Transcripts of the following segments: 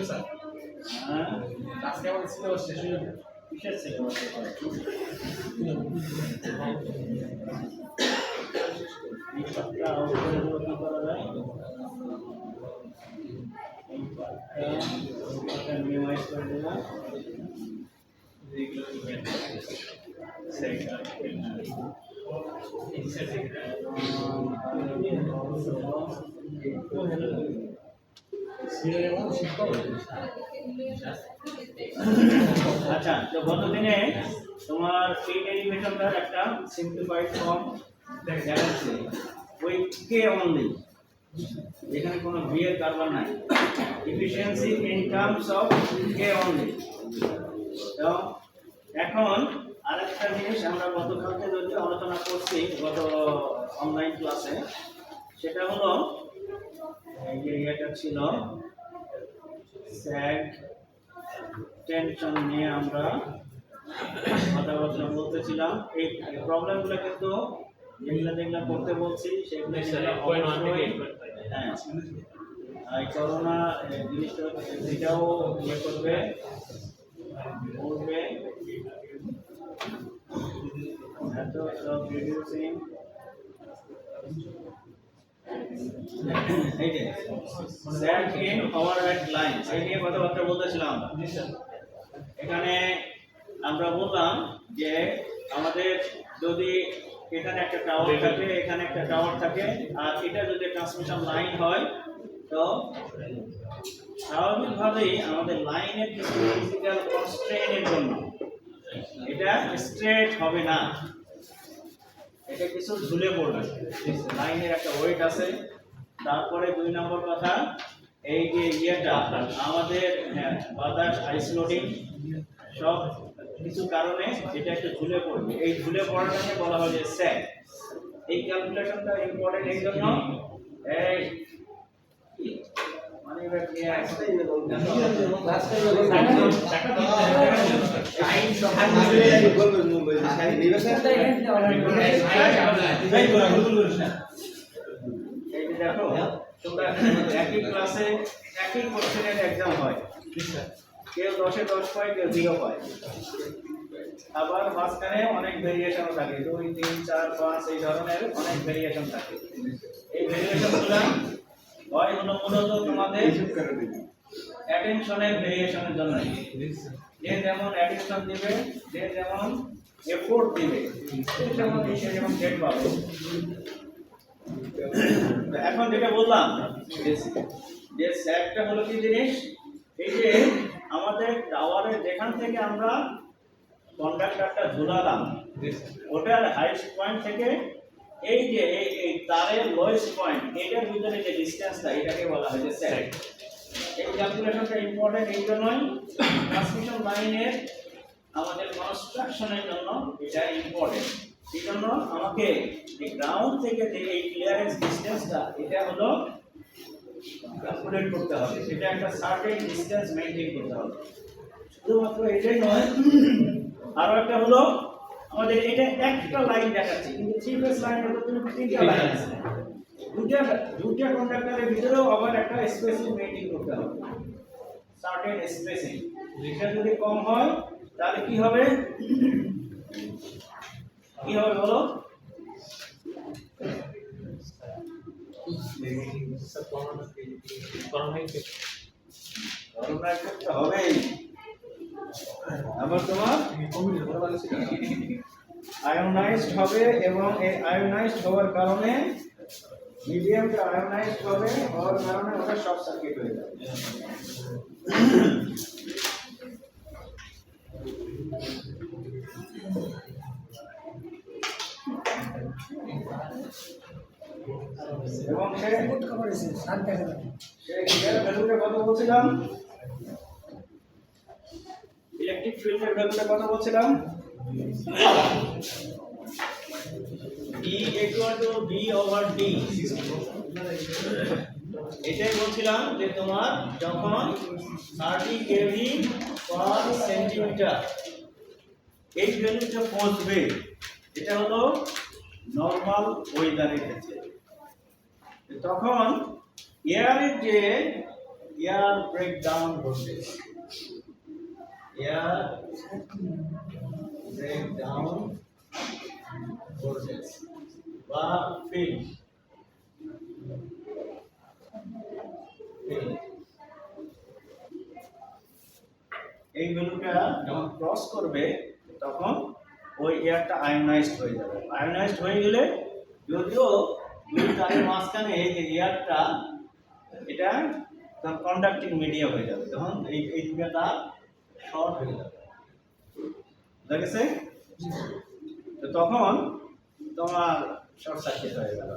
Sir হ্যাঁ আজকে আমাদের সিলেবাস শেষ হয়ে যাবে কিসের সিলেবাস এই সপ্তাহ উপরে কি করা যায় এই পার্টটা মিনিমাইজ করে দিলাম আচ্ছা তো গত দিনে তোমার এই ডেরিভেশনটার একটা সিম্পলিফাইড ফর্ম দেখাচ্ছি ওই কে অনলি এখানে কোনো ভি এর কারবার নাই efficiency in terms of K only তো এখন আরেকটা জিনিস আমরা গতকালকে যদি আলোচনা করছি গত অনলাইন ক্লাসে সেটা হলো এই যে এটা ছিল স্যাগ টেনশন নিয়ে আমরা কথাবার্তা বলতেছিলাম এই প্রবলেমগুলো কিন্তু যেগুলো করতে বলছি সেগুলো হ্যাঁ এই করোনা জিনিসটা এটাও ইয়ে করবে বলবে এত সব রিডিউসিং এই যে স্যাগ ইন ওভারহেড লাইন এই নিয়ে কথাবার্তা বলতেছিলাম এখানে আমরা বললাম যে আমাদের যদি এখানে একটা টাওয়ার থাকে এখানে একটা টাওয়ার থাকে আর এটা যদি ট্রান্সমিশন লাইন হয় তো স্বাভাবিকভাবেই আমাদের লাইনের কিছু ফিজিক্যাল কনস্ট্রেইনের জন্য এটা স্ট্রেট হবে না এটা কিছু ঝুলে পড়বে লাইনের একটা ওয়েট আছে তারপরে দুই নম্বর কথা এই যে ইয়েটা আমাদের বাতাস আইস লোডিং সব কিছু কারণে এটা একটু ঝুলে পড়বে এই ঝুলে পড়াটাকে বলা হয় যে স্যাগ এই ক্যালকুলেশনটা ইম্পর্টেন্ট এই জন্য এই মানে এটা নিয়ে আসতে দেখো তোমরা একই ক্লাসে একই কোশ্চেনের एग्जाम হয় কেউ 10 এ 10 পায় কেউ 0 পায় আবার মাঝখানে অনেক ভেরিয়েশন থাকে 2 3 4 5 এই ধরনের অনেক ভেরিয়েশন থাকে এই ভেরিয়েশনগুলো হয় হলো মূলত তোমাদের অ্যাটেনশনের ভেরিয়েশনের জন্য যে যেমন অ্যাটেনশন দিবে যে যেমন এফোর্ট দিবে সে যেমন গেট পাবে এখন যেটা বললাম যে স্যাগটা হলো কি জিনিস এই যে আমাদের টাওয়ারে যেখান থেকে আমরা কন্ডাক্টরটা ঝুলালাম ওটার হাইস্ট পয়েন্ট থেকে এই যে এই তারের লোয়েস্ট পয়েন্ট এটার ভিতরে যে ডিসটেন্সটা এটাকে বলা হয় যে স্যাগ এই ক্যালকুলেশনটা ইম্পর্টেন্ট এই জন্যই ট্রান্সমিশন লাইনের আমাদের কনস্ট্রাকশনের জন্য এটা ইম্পর্টেন্ট এই জন্য আমাকে এই গ্রাউন্ড থেকে যে এই ক্লিয়ারেন্স ডিসটেন্সটা এটা হলো ক্যালকুলেট করতে হবে এটা একটা সার্টেন ডিসটেন্স মেইনটেইন করতে হবে শুধুমাত্র এটাই নয় আরো একটা হলো আমাদের এটা একটা লাইন দেখাচ্ছে কিন্তু থ্রি ফেজ লাইন হলো তুমি তিনটা লাইন আছে দুটো কন্ডাক্টরের ভিতরেও আবার একটা স্পেসিং মেইনটেইন করতে হবে সার্টেন স্পেসিং এটা যদি কম হয় তাহলে কি হবে বলো হবেই আবার তোমার আয়োনাইজড হবে এবং এই আয়োনাইজড হওয়ার কারণে মিডিয়ামটা আয়োনাইজড হবে হওয়ার কারণে ওটা শর্ট সার্কিট হয়ে যাবে এবং ভ্যালুটা কত বলছিলাম ইলেকট্রিক ফিল্ডের ভ্যালুটা কত বলছিলাম E = V/D এটাই বলছিলাম যে তোমার যখন 30 কেভি পার সেন্টিমিটার এই ভ্যালুটা পৌঁছবে এটা হলো নরমাল ওয়েদারের ক্ষেত্রে তখন এয়ারের যে air breakdown voltage, air breakdown voltage বা ফিল্ড, এই ভ্যালুটা যখন ক্রস করবে তখন ওই এয়ারটা আয়োনাইজড হয়ে যাবে। আয়োনাইজড হয়ে গেলে যদিও দুই তারের মাঝখানে এই যে এয়ারটা এটা তখন কন্ডাক্টিং মিডিয়া হয়ে যাবে, তখন এই দুটো তার শর্ট হয়ে যাবে, দেখেছে? তো তখন তোমার শর্ট সার্কিট হয়ে গেল।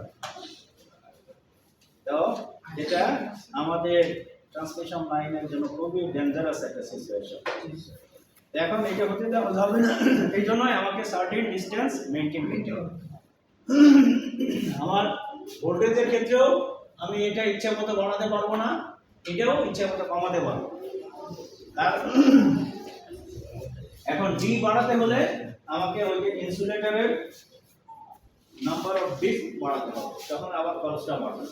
তো এটা আমাদের ট্রান্সমিশন লাইনের জন্য খুবই ডেঞ্জারাস একটা সিচুয়েশন। এখন এটা হতে দেওয়া যাবে না, এই জন্যই আমাকে সার্টেন ডিস্টেন্স মেনটেন করতে হবে। আমার ভোল্টেজের ক্ষেত্রেও আমি এটা ইচ্ছা মতো বাড়াতে পারবো না, এটাও ইচ্ছা মতো কমাতে পারবো। আর এখন ডি বাড়াতে হলে আমাকে ওই যে ইনসুলেটরের নাম্বার অফ বিট বাড়াতে হবে, তখন আবার খরচটা বাড়বে।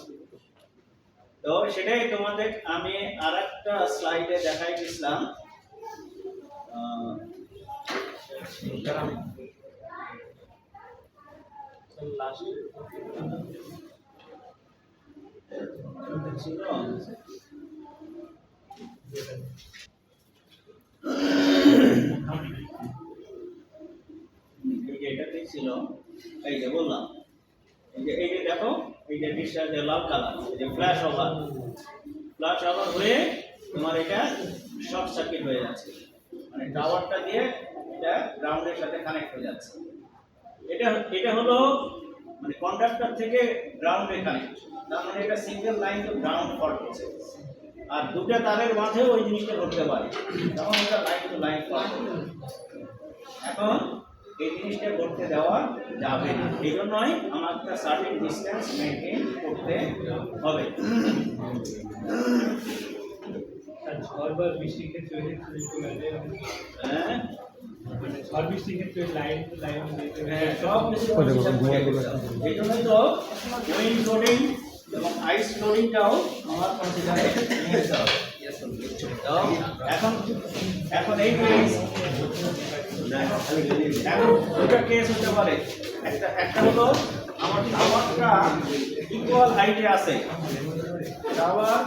তো সেটাই তোমাদের আমি আরেকটা স্লাইডে দেখাই দিয়েছিলাম। এটাতেই ছিল, এই যে বললাম এই যে দেখো এই যে ডিসচার্জ লাল কালার, এই যে ফ্ল্যাশ ওভার হয়ে তোমার এটা শর্ট সার্কিট হয়ে যাচ্ছে, মানে টাওয়ারটা দিয়ে এটা গ্রাউন্ডের সাথে কানেক্ট হয়ে যাচ্ছে। এটা হলো মানে কন্ডাক্টর থেকে গ্রাউন্ডে কানেক্ট, তার মানে এটা single line to ground fault হচ্ছে। আর দুটো তারের মাঝে ওই জিনিসটা ঘটতে পারে, তখন এটা লাইন টু লাইন ফল্ট। এখন এই জিনিসটা করতে দেওয়া যাবে না, এই জন্যই আমার একটা সার্টেন ডিস্টেন্স মেনটেন করতে হবে। ঝড় বা বৃষ্টির ক্ষেত্রে ঝড় বৃষ্টির ক্ষেত্রে লাইন টু লাইন সব কিছু এই জন্যই তো উইন্ড লোডিং এবং আইস লোডিংটাও আমার কনসিডারে নিতে হবে। এখন এই কেস, এখন দুটো কেস হতে পারে। একটা হলো আমার টাওয়ারটা ইকুয়াল হাইটে আছে, টাওয়ার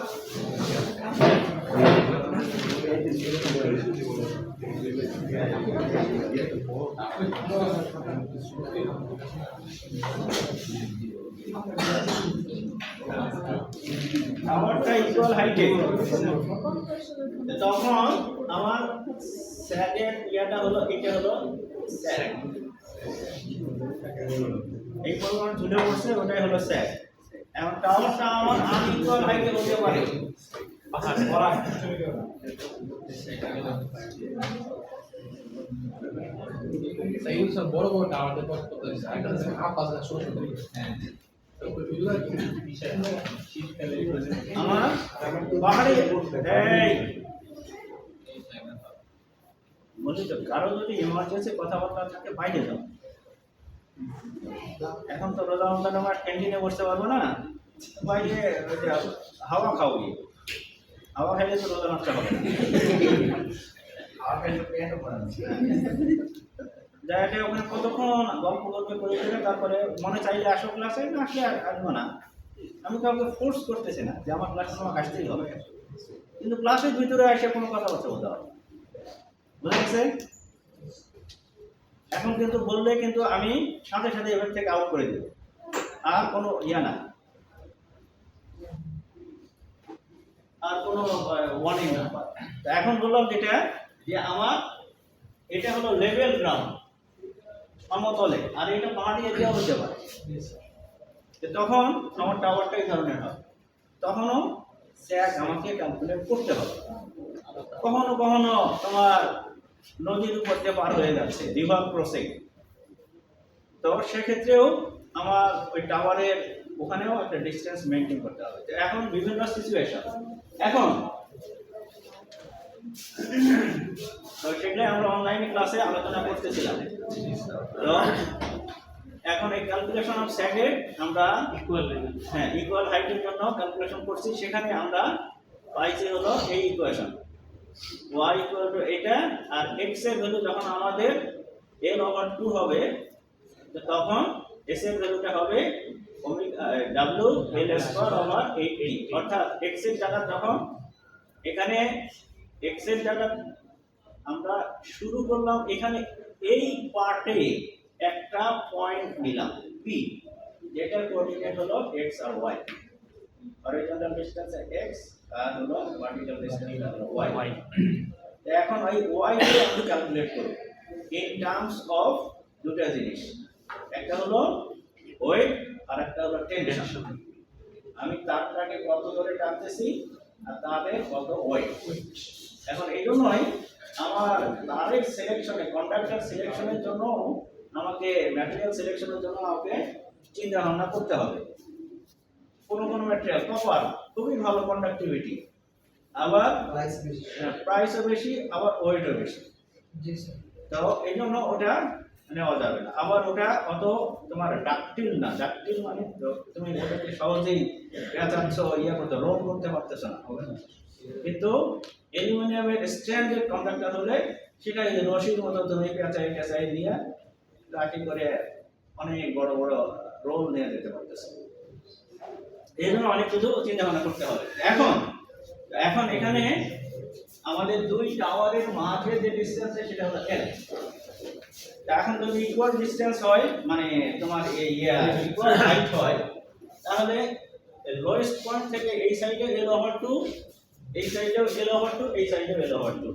টাওয়ারটা ইকুয়াল হাইটে, তখন আমার স্যাগের ইয়াটা হলো, এটা হলো স্যাগ, এই পরিমাণ ঝুলে পড়ছে ওটাই হলো স্যাগ। এখন টাওয়ারটা আমার আনইকুয়াল হাইটে হতে পারে, বড় বড় টাওয়ার আমার পাহাড়ে বলি তো কারো যদি ইমার্জেন্সি কথাবার্তা থাকে বাইরে যাও। এখন তো রোজা রমজান আমার ক্যান্টিনে বসতে পারবো না, বাইরে হাওয়া খাও, গিয়ে হাওয়া খাইলে তো রোজা নষ্ট হবে না। জায়গাটা ওখানে কতক্ষণ গল্প গল্প করে দেবে, তারপরে মনে চাইলে আসো ক্লাসে, না আসলে আসবো না। আমি কাউকে ফোর্স করতেছি না যে আমার ক্লাসে তোমাকে আসতেই হবে, কিন্তু ক্লাসের ভিতরে এসে কোনো কথাবার্তা বলতে হবে, বুঝে গেছে? এখন কিন্তু বললে কিন্তু আমি সাথে সাথে এবার থেকে আউট করে দেব, আর কোনো ইয়া না, আর কোনো ওয়ার্নিং না। এখন বললাম যেটা যে আমার এটা হলো লেভেল গ্রাউন্ড, সমতলে, আর এটা পাহাড়ি এরিয়া হতে পারে, তখন আমার টাওয়ারটা এই ধরনের হবে, তখনও স্যাগ আমাকে ক্যালকুলেট করতে হবে। কখনো কখনো তোমার নদীর উপর দিয়ে পার হয়ে যাচ্ছে, রিভার ক্রসিং, তো সেক্ষেত্রেও আমার ওই টাওয়ারের ওখানেও একটা ডিস্টেন্স মেনটেন করতে হবে। এখন বিভিন্ন সিচুয়েশন, এখন তো সেগুলো আমরা অনলাইনে ক্লাসে আলোচনা করতেছিলাম। তো এখন এই ক্যালকুলেশন অফ স্যাগে আমরা ইকুয়াল হাইটের জন্য ক্যালকুলেশন করছি, সেখানে আমরা পাইছি হলো এই ইকুয়েশন y ইকুয়াল টু এটা, আর x এর ভ্যালু যখন আমাদের l/2 হবে তো তখন s এর ভ্যালুটা হবে w l²/8t, অর্থাৎ x এর জায়গা যখন এখানে x এর জায়গা আমরা শুরু করলাম এখানে এই পার্টে একটা পয়েন্ট নিলাম p, যেটার কোঅর্ডিনেট হলো x আর y, হরিজন্টাল ডিসটেন্স x আর হলো ভার্টিক্যাল ডিসটেন্স হলো y। তো এখন এই y কে আমি ক্যালকুলেট করব ইন টার্মস অফ দুটো জিনিস, একটা হলো ওয়েট আর একটা হলো টেনশন। আমি তারটাকে কত ধরে টানতেছি আর তারে কত ওয়েট। এখন এই জন্যই আমার তারের সিলেকশনে, কন্ডাক্টর সিলেকশনের জন্য আমাকে ম্যাটেরিয়াল সিলেকশনের জন্য আমাকে চিন্তা ভাবনা করতে হবে। কোন কোন ম্যাটেরিয়াল কপার খুবই ভালো কন্ডাক্টিভিটি, আবার প্রাইসও বেশি, আবার ওয়েটও বেশি। জি স্যার। তো এই জন্য ওটা নেওয়া যাবে না। আবার ওটা অত তোমার ডাকটিল না, ডাকটিল মানে তুমি ওটাকে সহজেই পেঁচাচ্ছ, ইয়ে করতে, রোল করতে পারতেছ না। কিন্তু অ্যালুমিনিয়ামের স্ট্যান্ডার্ড কন্ডাক্টর হলে সেটা এই রশির মতো তুমি পেঁচাই দিয়ে লাঠি করে অনেক বড় বড় রোল নিয়ে যেতে পারতেছ। এই জন্য অনেক কিছু চিন্তা ভাবনা করতে হবে। এখন এখানে আমাদের দুই টাওয়ারের মাঝে যে ডিসটেন্স সেটা হলো l। এখন যদি ইকুয়াল ডিসটেন্স হয়, মানে তোমার এই ইকুয়াল হাইট হয়, তাহলে লোয়েস্ট পয়েন্ট থেকে এই সাইডে l/2, এই সাইডেও l/2, এই সাইডেও l/2।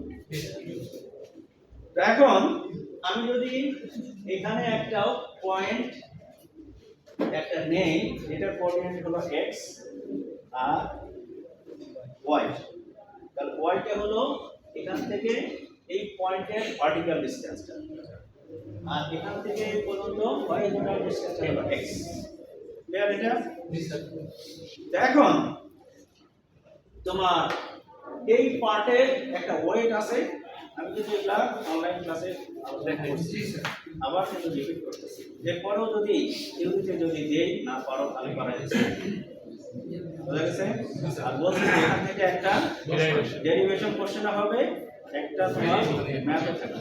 এখন আমি যদি এখানে একটা পয়েন্ট একটা নেই, এটার কোঅর্ডিনেট হলো x আর y, তাহলে y টা হলো এখান থেকে এই পয়েন্টের ভার্টিক্যাল ডিসটেন্সটা, আর এখান থেকে এই পর্যন্ত হরিজন্টাল ডিসটেন্সটা হলো x। ক্লিয়ার এটা? জি স্যার। এখন তোমার এই পার্টের একটা ওয়েট আছে, আমি যদি এটা অনলাইন ক্লাসে দেখাই। জি স্যার। আবার কিন্তু রিপিট করতেছি, এরপরেও যদি ইউনিটে যদি দেই না পারো তাহলে করা যাচ্ছে। বুঝা গেছে? আর বলছি এখান থেকে একটা ডেরিভেশন কোশ্চেন হবে, একটা তোমার ম্যাথ থাকবে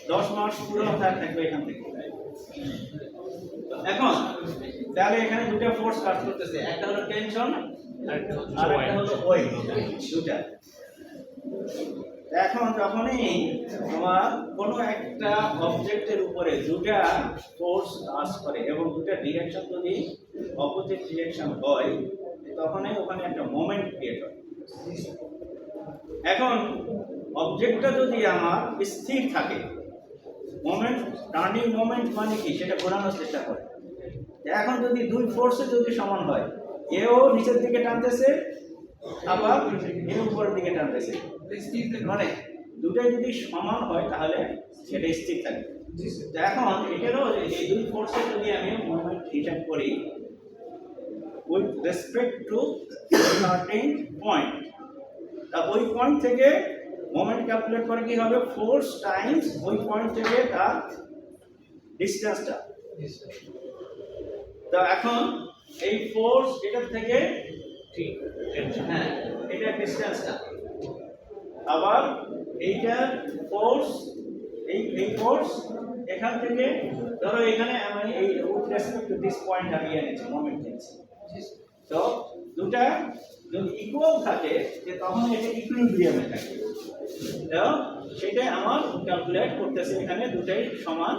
10 মার্কস পুরো মাথায় থাকবে এখান থেকে। এখন তাহলে এখানে দুটো ফোর্স কাজ করতেছে, একটা হলো টেনশন আর একটা হলো ওয়েট, দুটো। এখন যখনই তোমার কোনো একটা অবজেক্টের উপরে দুটা ফোর্স কাজ করে এবং দুটা ডিরেকশন যদি অপোজিট ডিরেকশন হয়, তখনই ওখানে একটা মোমেন্ট ক্রিয়েট হয়। এখন অবজেক্টটা যদি আমার স্থির থাকে, মোমেন্ট, টার্নিং মোমেন্ট মানে কি সেটা ঘোরানোর চেষ্টা করে। এখন যদি দুই ফোর্সে যদি সমান হয়, এও নিচের দিকে টানতেছে আবার এর উপরের দিকে টানতেছে, মানে দুটাই যদি সমান হয় তাহলে সেটা স্থির থাকবে। এখন এটারও এই দুই ফোর্সে যদি আমি মোমেন্ট হিসাব করি with respect to certain point, তা ওই পয়েন্ট থেকে মোমেন্ট ক্যালকুলেট করে কি হবে, ফোর্স টাইমস ওই পয়েন্ট থেকে তার ডিসটেন্সটা। তো এখন এই ফোর্স এটার থেকে ঠিক, হ্যাঁ এটা ডিসটেন্সটা, আবার এইটা ফোর্স, এই ফোর্স এখান থেকে ধরো এখানে আমি এই with respect to this point আমি এনেছি, মোমেন্ট নিয়েছি। তো দুটা যদি ইকুয়াল থাকে যে তখন এটা ইকুইলিব্রিয়ামে থাকে, তো সেটাই আমার ক্যালকুলেট করতেছে, এখানে দুটাই সমান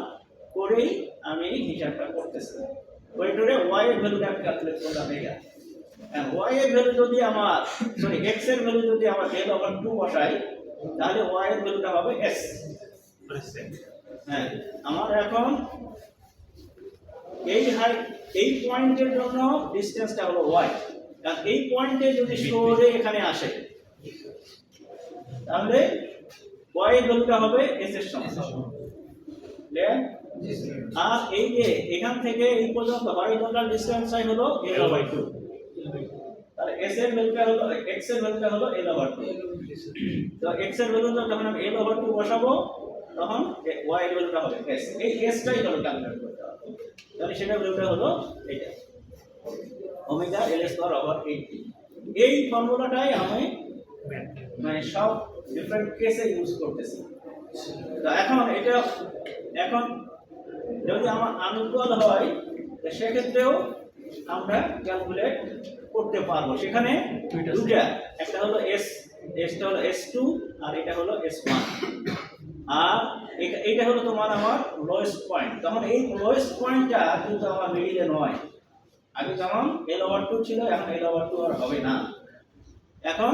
করেই আমি হিসাবটা করতেছি। ওইটারে y এর ভ্যালুটা আমি ক্যালকুলেট করলাম এটা, and y এর ভ্যালু যদি আমার x এর ভ্যালু যদি আমার l/2 বসাই, তাহলে y এর ভ্যালুটা হবে s। হ্যাঁ, আমার এখন এই পয়েন্টের জন্য ডিসটেন্সটা হলো y, কারণ এই পয়েন্টে যদি সরে এখানে আসে তাহলে y এর ভ্যালুটা হবে s এর সমান। ক্লিয়ার? আর এই যে এখান থেকে এই পর্যন্ত হরিজন্টাল ডিসটেন্সটাই হলো l/2, তাহলে s এর ভ্যালুটা হলো, x এর ভ্যালুটা হলো l/2। তো x এর ভ্যালুটা যখন আমি l/2 বসাবো তখন y এর ভ্যালুটা হবে s। এই s টাই হলো ক্যালকুলেট করতে হবে, তাহলে সেটার ভ্যালুটা হলো এটা ওমেগা l²/8t। এই ফর্মুলাটাই আমি মানে সব ডিফারেন্ট কেসে ইউজ করতেছি। তো এখন যদি আমার আনইকুয়াল হয় সেক্ষেত্রেও আমরা ক্যালকুলেট করতে পারবো। সেখানে দুটা, একটা হলো এসটা হলো S2 আর এটা হলো S1, আর এইটা হলো তোমার আমার লোয়েস্ট পয়েন্ট। তখন এই লোয়েস্ট পয়েন্টটা কিন্তু আমার মিডিলে নয়। আগে যেমন L/2 ছিল, এখন L/2 আর হবে না। এখন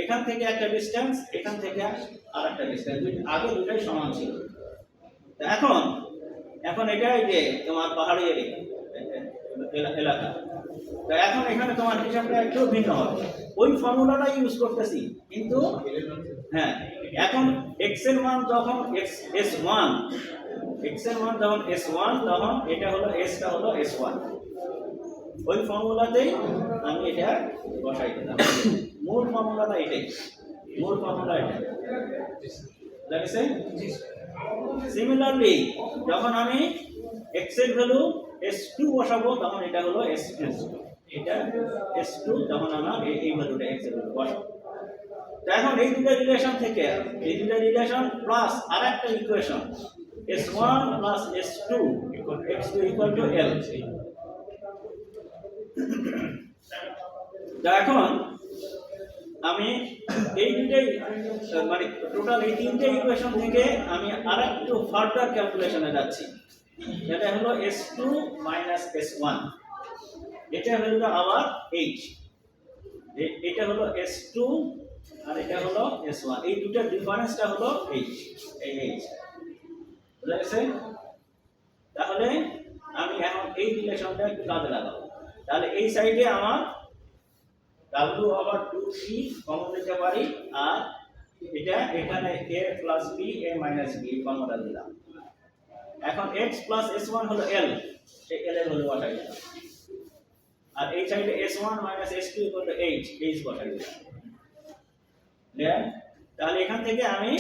এখান থেকে একটা ডিসটেন্স, এখান থেকে আরেকটা ডিসটেন্স, আগে দুটাই সমান ছিল। এখন এটাই যে তোমার পাহাড়ি এলাকা। তো এখন এখানে তোমার হিসাবটা একটু ভিন্ন হবে, ওই ফর্মুলাটা ইউজ করতেছি কিন্তু হ্যাঁ। এখন x এর মান যখন S1, তখন এটা হলো S-টা হলো S1, ওই ফর্মুলাতেই আমি এটা বসাই দিলাম। মূল ফর্মুলাটা এটাই, লাগছে। সিমিলারলি যখন আমি x এর ভ্যালু S2 বসাবো তখন এটা হলো S2, এটা S2 যখন আমরা এই ভ্যালুটা x এর ভ্যালু বসাবো। তো এখন এই দুটো রিলেশন প্লাস আরেকটা equation S1 plus S2 x2 equal to L। তো এখন আমি এই দুটাই মানে টোটাল এই তিনটে ইকুয়েশন থেকে আমি আরেকটু ফার্দার ক্যালকুলেশনে যাচ্ছি। এটা হলো S2 মাইনাস S1, এটা হলো আবার H, এটা হলো S2 আর এটা হলো S1, এই দুটার ডিফারেন্সটা হলো H, এই H, বুঝা গেছে? তাহলে আমি এখন এই রিলেশনটা একটু কাজে লাগাবো। তাহলে এই সাইডে আমার W/2T কমন নিতে পারি, আর এটা এখানে A plus B A minus B formula দিলাম। এখন x প্লাস S1 হলো L, সেই L এর ভ্যালু বসাই দিলাম, আর এই সাইডে S1 minus S2 equal to H বসাই দিলাম। তাহলে এখান থেকে আমি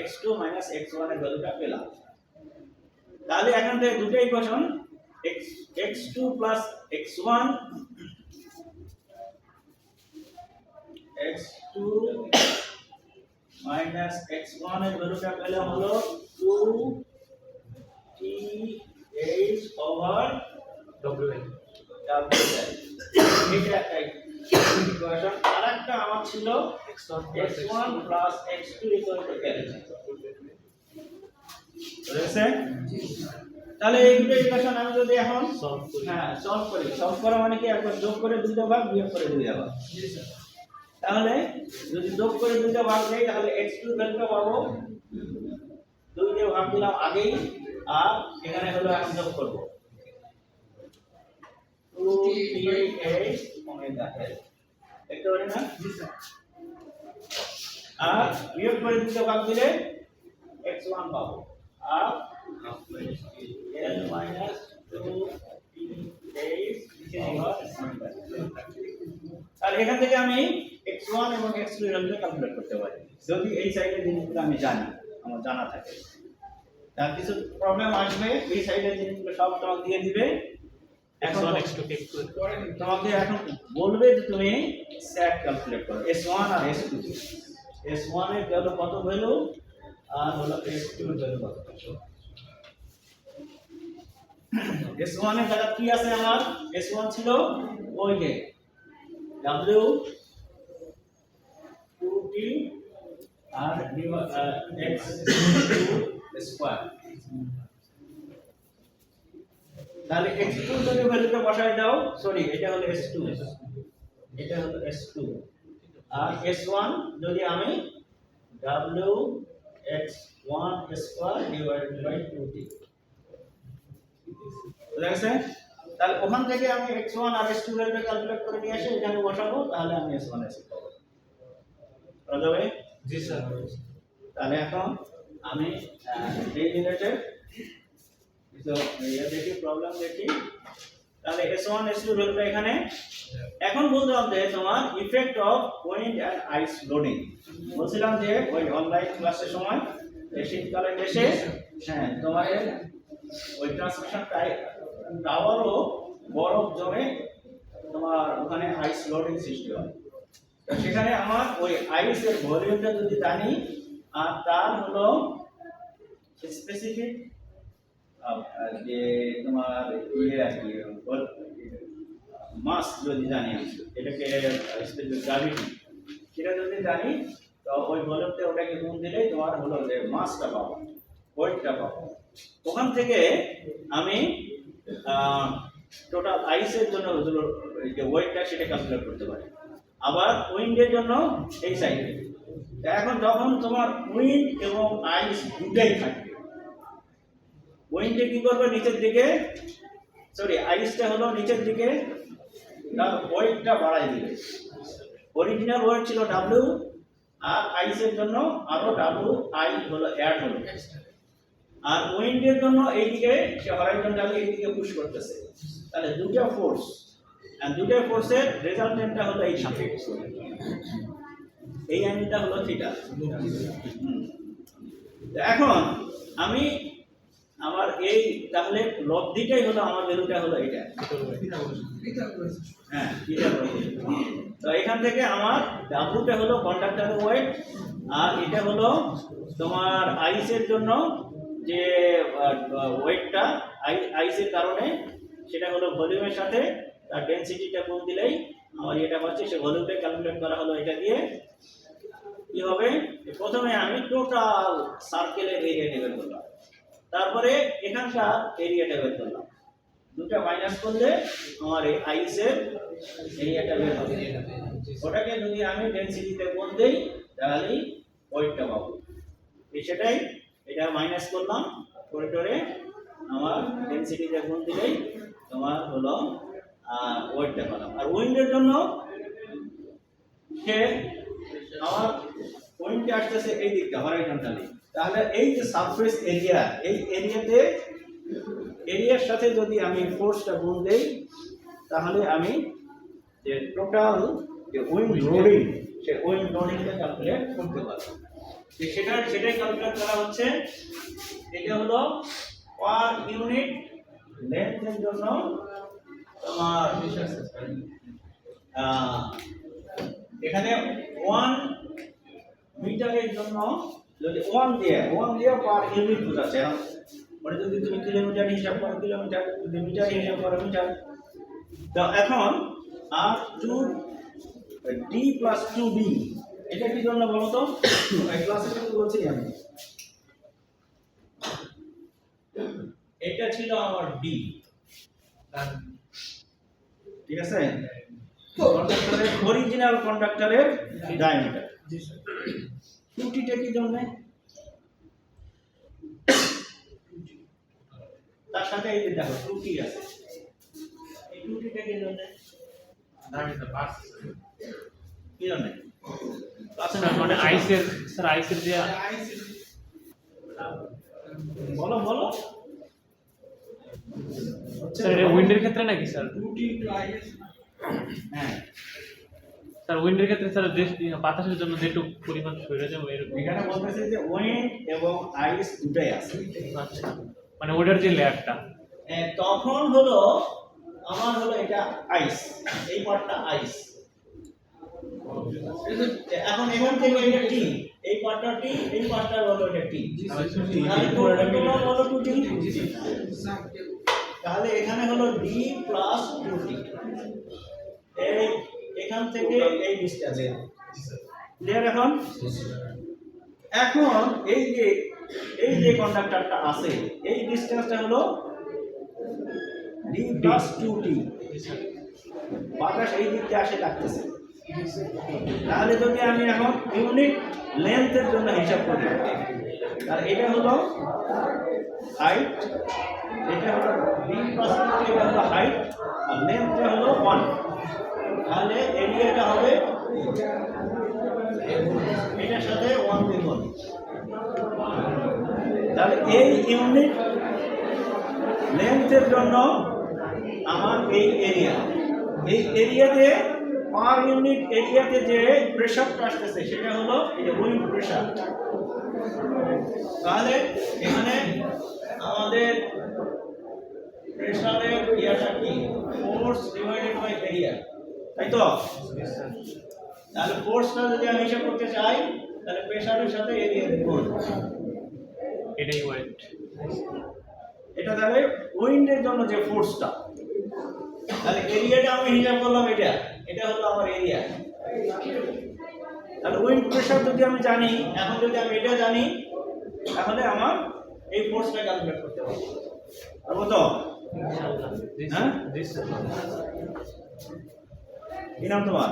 x2 মাইনাস x1 এর ভ্যালুটা পেলাম। তাহলে এখান থেকে দুটো equation x2 plus x1 x2 minus x1 এর ভ্যালুটা পেলাম হলো 2TH ওভার WL। এটা একটা ইকুয়েশন। আরেকটা আমার ছিল x1 plus x2 equal to L, বুঝেছে? তাহলে এই দুটো ইকুয়েশন আমি যদি এখন সলভ করা মানে কি একবার যোগ করে দুইটা ভাগ, বিয়োগ করে দুইটা ভাগ। তাহলে যদি যোগ করে দুইটা ভাগ দেই তাহলে x2 ভ্যালুটা পাবো, 2 দিয়ে ভাগ দিলাম আগেই, আর এখানে হলো এখন যোগ করব 2TH ওমেগা L, দেখতে পারেন না? আর বিয়োগ করে দুইটা ভাগ দিলে x1 পাবো, আর L minus 2TH over omega L। তাহলে এখান থেকে আমি x1 এবং x2 এর ভ্যালু ক্যালকুলেট করতে পারি যদি এই সাইডের জিনিসগুলো আমি জানি, আমার জানা থাকে। তার কিছু প্রবলেম আসবে, এই সাইডের জিনিসগুলো সব তোমাকে দিয়ে দিবে। এখন x2 তোমাকে এখন বলবে যে তুমি সেট ক্যালকুলেট করো S1 আর S2, S1 এর ভ্যালু কত ভ্যালু আর হলো S2 এর ভ্যালু কত। S1 এর জায়গা কি আছে আমার? S1 ছিল ওই যে W2T আর x2 স্কয়ার। তাহলে x2 যদি ভ্যালুটা বসাই দাও, সরি এটা হলো S2, এটা হলো S2, আর S1 যদি আমি Wx1 square divided by 2t, বুঝা গেছে? তাহলে ওখান থেকে আমি x1 আর s2 ভ্যালুটা ক্যালকুলেট করে নিয়ে এসে এখানে বসাবো, তাহলে আমি s1 s2 পাবো। বুঝা যাবে? জি স্যার। তাহলে এখন আমি এই রিলেটেড তো দেখি প্রবলেম দেখি। তাহলে s1 s2 ভ্যালুটা এখানে। এখন বললাম যে তোমার effect of wind and ice loading, বলছিলাম যে ওই অনলাইন ক্লাসের সময় শীতকালে এসে হ্যাঁ তোমাদের ওই ট্রান্সমিশন টাওয়ারও বরফ জমে তোমার ওখানে আইস লোডিং সৃষ্টি হয়। তো সেখানে আমার ওই আইসের ভলিউমটা যদি জানি আর তার হলো স্পেসিফিক যে তোমার ইয়ে আর কি মাস যদি জানি আমি এটাকে স্পেসিফিক গ্র্যাভিটি সেটা যদি জানি তো ওই ভলিউমতে ওটাকে গুণ দিলে তোমার হলো যে মাসটা পাবো, ওয়েটটা পাবো। ওখান থেকে আমি টোটাল আইসের জন্য যে ওয়েটটা সেটা ক্যালকুলেট করতে পারি। আবার উইন্ডের জন্য এই সাইডে এখন যখন তোমার উইন্ড এবং আইস দুটাই থাকবে, উইন্ডে কি করবে নিচের দিকে, সরি আইসটা হলো নিচের দিকে তার ওয়েটটা বাড়াই দিবে। অরিজিনাল ওয়েট ছিল ডাব্লিউ আর আইসের জন্য আরো ডাব্লিউ আই হলো অ্যাড হলো, আর উইন্ডের জন্য এইদিকে সে হরাইজন্টালি এইদিকে পুশ করতেছে। তাহলে দুটো ফোর্স আর দুটো ফোর্সের রেজাল্টেন্টটা হলো এই সাপেক্ষ, এই অ্যাঙ্গেলটা হলো থিটা। এখন আমি আমার এই তাহলে লব্ধিটাই হলো আমার ভ্যালুটা হলো এটা, হ্যাঁ থিটা বলতে। তো এখান থেকে আমার ডাব্লুটা হলো কন্ডাক্টরের ওয়েট আর এটা হলো তোমার আইসের জন্য যে ওয়েটটা আইসের কারণে সেটা হলো ভলিউমের সাথে তার ডেনসিটিটা গুণ দিলেই আমার এটা হচ্ছে সে ভলিউমটা ক্যালকুলেট করা হলো। এটা দিয়ে কি হবে, প্রথমে আমি টোটাল সার্কেলের এরিয়াটা বের করলাম, তারপরে এখানকার এরিয়াটা বের করলাম, দুটো মাইনাস করলে আমার এই আইসের এরিয়াটা বের হবে। ওটাকে যদি আমি ডেনসিটিতে গুণ দেই তাহলে ওয়েটটা পাবো। সেটাই এটা মাইনাস করলাম করিডোরে, আমার ডেনসিটিতে গুণ দিলেই তোমার হলো ওয়েটটা পেলাম। আর উইন্ডের জন্য সে আমার উইন্ডে আসতেছে এই দিকটা হরাইজন্টালি, তাহলে এই যে সারফেস এরিয়া এই এরিয়াতে এরিয়ার সাথে যদি আমি ফোর্সটা গুণ দেই তাহলে আমি যে টোটাল যে উইন্ড লোডিং সে উইন্ড লোডিংটা ক্যালকুলেট করতে পারবো। সেটাই ক্যালকুলেট করা হচ্ছে। এটা হলো পার ইউনিট লেন্থের জন্য তোমার এখানে 1 মিটারের জন্য যদি 1 দিয়ে পার ইউনিট বোঝাচ্ছে, মানে যদি তুমি কিলোমিটার হিসাব করো কিলোমিটার, যদি মিটার হিসাব করো মিটার। তো এখন আর 2d + 2b এটা কি জন্য বলো তো, এই ক্লাসে কিন্তু বলছি আমি এটা ছিল আমার d, ঠিক আছে, কন্ডাক্টরের অরিজিনাল কন্ডাক্টরের ডায়ামিটার। টুটিটা কি জন্য, তার সাথে এই যে দেখো টুটি আছে, এই টুটিটা কি জন্য, কি জন্য মানে আইসের স্যার আইসের যে বলো বলো স্যার এটা উইন্ডের ক্ষেত্রে নাকি স্যার? হ্যাঁ স্যার উইন্ডের ক্ষেত্রে স্যার যে বাতাসের জন্য যেটুকু পরিমাণ সরে যাবে এরকম। এখানে বলতেছে যে উইন্ড এবং আইস দুটাই আছে। আচ্ছা, মানে ওটার যে লেয়ারটা তখন হলো আমার হলো এটা আইস, এই পার্টটা আইস। এখন এখান থেকে এটা টি, এই পার্টটা টি, এই পার্টটা হলো এটা টি, তাহলে টোটাল হলো 2t। তাহলে এখানে হলো d + 2t, এই এখান থেকে এই ডিসটেন্স ক্লিয়ার। এখন এই যে কন্ডাক্টরটা আছে এই ডিসটেন্সটা হলো d + 2t, বাতাস এই দিক দিয়ে আসে লাগতেছে। তাহলে যদি আমি এখন ইউনিট লেন্থের জন্য হিসাব করি তাহলে এটা হলো হাইট, এটা হলো d + 2t, এটা হলো হাইট আর লেন্থটা হলো 1, তাহলে এরিয়াটা হবে এটার সাথে 1 দ্বিগুণ। তাহলে এই ইউনিট লেন্থের জন্য আমার এই এরিয়াতে পার ইউনিট এরিয়াতে যে প্রেসারটা আসতেছে সেটা হলো এই যে উইন্ড প্রেসার। তাহলে এখানে আমাদের প্রেসারের ইয়াটা কি ফোর্স ডিভাইডেড বাই এরিয়া, তাই তো? তাহলে ফোর্সটা যদি আমি হিসাব করতে চাই তাহলে প্রেসারের সাথে এরিয়া গুণ, এটাই ওয়েট। এটা তাহলে উইন্ডের জন্য যে ফোর্সটা, তাহলে এরিয়াটা আমি হিসাব করলাম, এটা হলো আমার এরিয়া। তাহলে উইন্ড প্রেসার যদি আমি জানি, এখন যদি আমি এটা জানি তাহলে আমার এই ফোর্সটা ক্যালকুলেট করতে হবে, পারবো তো? ইনশাআল্লাহ। জি হ্যাঁ? জি স্যার। কি নাম তোমার?